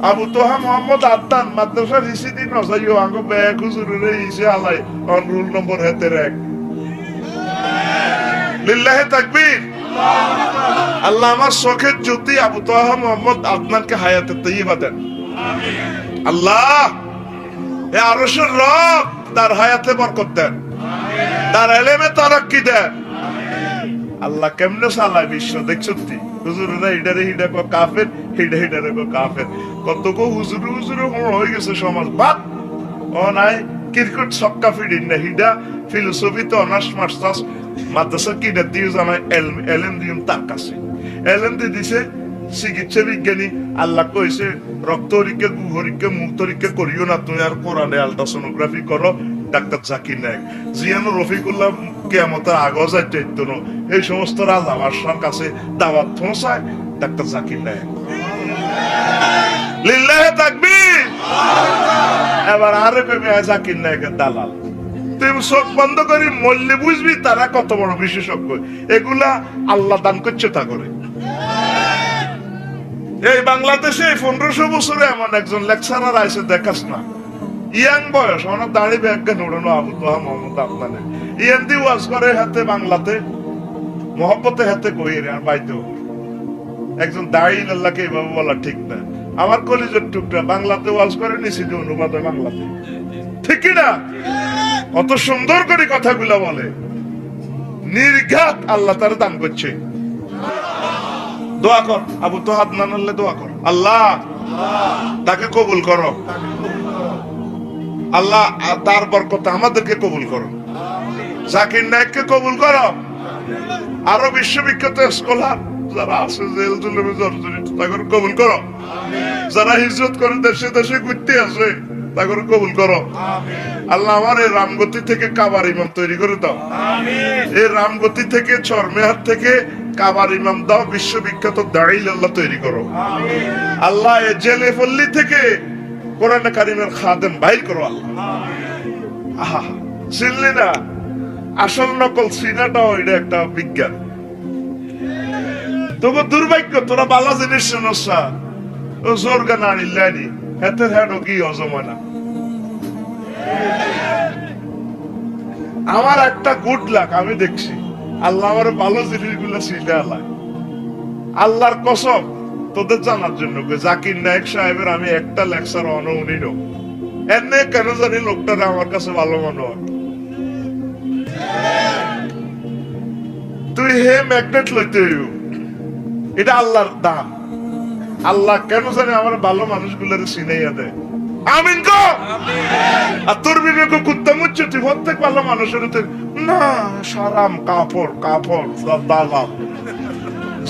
আবু তোহা মোহাম্মদ আদনান মাদ্রাসা রিসিদি নজাইও আঙ্গো bag হুজুরে ইসে আলাই অন রুল নম্বর হেতে এক লিল্লাহে তাকবীর। আল্লাহ আমার চোখের জ্যোতি আবু তোহা মোহাম্মদ আদনানকে হায়াতে তাইয়্যিবা দেন। আল্লাহ এ আরশের রব তার হায়াতে বরকত দেন, তার ইলমে তারাক্কি দেন। আল্লাহ কেমনে চালায় বিশ্ব দেখছতি? হুজুরেরা হিডারে হিডা কো কাফের, হিডা হিডারে কো কাফের। কত কো হুজুরে হুজুরে হয়ে গেছে সমাজ বাদ। ও নাই ক্রিকেট ছক্কা ফিডিন না হিডা ফিলোসফিতে অনার্স মাস্টার্স মাদ্রাসা কিডা দিয়ে জানায় এলএম দিম তার কাছে। এলএম দি দিছে চিকিৎসা বিজ্ঞানী। আল্লাহ কইছে রক্ত পরীক্ষা, গু পরীক্ষা, মুখ পরীক্ষা করিও না, তুমি আর কোরআনে আলট্রাসোনোগ্রাফি করো। ডাক্তার জাকির নায়েক জিয়ানো রফিকুল্লাহ কিয়ামতের আগে যাইতে না এই সমস্ত রাজা বাদশার কাছে দাওয়াত পৌঁছায় ডাক্তার জাকির নায়েক। লিল্লাহে তাকবীর। এবার আরে প্রেমে জাকির নায়েকের দালাল। তুমি চোখ বন্ধ করি মল্লে বুঝবি তারা কত বড় বিশেষজ্ঞ। এগুলা আল্লাহ দান করছে তা করে। এই বাংলাদেশে 1500 বছরে এমন একজন লেকচারার আইসে দেখাস না, ইয়াং বয়স, ওনার দাড়ি ব্যাজ্ঞান উড়ানো আবু তোহা মোহাম্মদ আদনানের ইয়ান্দি ওয়াজ করে হাতে বাংলাতে মহব্বতে হাতে কইরে আর বাইতেও। একজন দাড়ি আল্লাহকে এভাবে বলা ঠিক না। আমার কলিজের টুকরা বাংলাতে ওয়াজ করে নিছি যে অনুবাদে বাংলাতে, ঠিক না? কত সুন্দর করে কথাগুলা বলে, নির্ঘাত আল্লাহ তার দান করছে। দোয়া কর আবু তোহা আদনান, আল্লাহ দোয়া কর, আল্লাহ তাকে কবুল করো, আল্লাহ তার বরকতে আমাদেরকে কবুল করো, জাকির নায়েককে কবুল করো, আরো বিশ্ববিখ্যাত স্কলার যারা আছে জেল জুলুমে জর্জরিত তাদের কবুল করো, যারা হিজরত করে দেশে দেশে ঘুরতে আছে তাদের কবুল করো। আল্লাহ আমার এই রামগতি থেকে কাবার ইমাম তৈরি করে দাও, এই রামগতি থেকে চরমেহাট থেকে কাবার ইমাম দাও, বিশ্ববিখ্যাত দাঁড়িল আল্লাহ তৈরি করো। আল্লাহ এই জেলে পল্লী থেকে কোরআন কারীমের খাদেম বাইর করো আল্লাহ। আহা চিনলি না? আসল নকল সিনাটাও এটা একটা বিজ্ঞান। তবু দুর্ভাগ্য তোরা বালা জিনিস শুনস না, ও জোর গান আনিল্লানি হেতের হেডও কি অজমানা। আমার একটা গুড লাক, আমি দেখছি আল্লাহ আমার ভালো জিনিসগুলো শিখে আল্লাহ। আল্লাহর কসম তোদের জানার জন্য জাকির নায়েক সাহেবের আমি একটা লেকচার অনুনিল এনে কেন জানি লোকটারা আমার কাছে ভালো মনে হয়। তুই হে ম্যাগনেট লইতে হইব, এটা আল্লাহর দান। আল্লাহ কেন জানি আমার ভালো মানুষগুলোর চিনাইয়া দেয়। আমিন গো। আর তোর বিবেক কুত্তা মুচ্ছে তুই প্রত্যেক ভালো মানুষের না সারাম কাপড় কাপড় দালাল।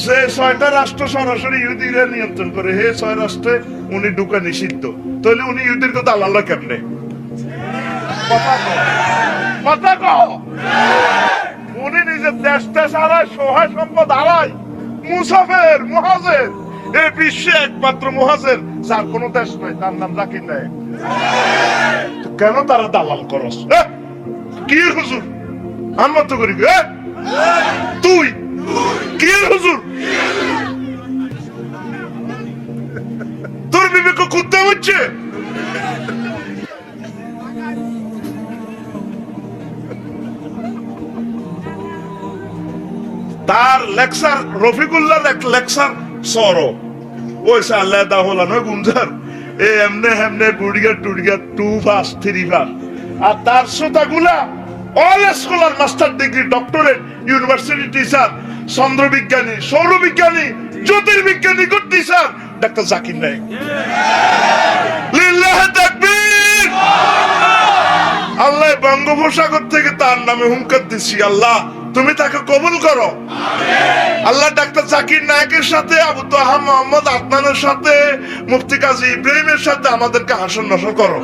যে 6টা রাষ্ট্র সরাসরি ইহুদিরা নিয়ন্ত্রণ করে, হে 6 রাষ্ট্রে উনি ঢুকা নিষিদ্ধ, তাহলে উনি ইহুদির কথা আল্লাহ কেমনে? কথা কও। উনি নিজের দেশটা সারায়, সহায় সম্পদ হারায়, মুসাফের মুহাজির। এই বিশ্বে একমাত্র মুহাজির যার কোনো দেশ নাই, তার নাম জাকির নায়েক। কেন তারা দালাল করস? কি হুজুর আনমত করি তুই কি হুজুর? তোর বিবেক কুত্তা হচ্ছে। তার লেকচার রফিকুল্লাহ লেকচার সরো ওইসা আল্লাহ দাহলা নয় গুঞ্জার এ এমনে হেমনে গুড়িয়া টুড়িয়া 2 পাস 3 পাস। আর তার শ্রোতাগুলা all scholar, master degree, doctorate, university teacher, চন্দ্রবিজ্ঞানী, সৌরবিজ্ঞানী, জ্যোতির্বিজ্ঞানী, টিচার ডাক্তার জাকির নায়েক। লিল্লাহে তাকবীর। আল্লাহ বঙ্গোপসাগর থেকে তার নামে হুঙ্কার দিচ্ছি, আল্লাহ তুমি তাকে কবুল করো। আল্লাহ ডাক্তার জাকির নায়েকের সাথে, আবু তোহা মোহাম্মদ আদনানের সাথে, মুফতি কাজী ইব্রাহিমের সাথে আমাদেরকে হাসর নসর করো।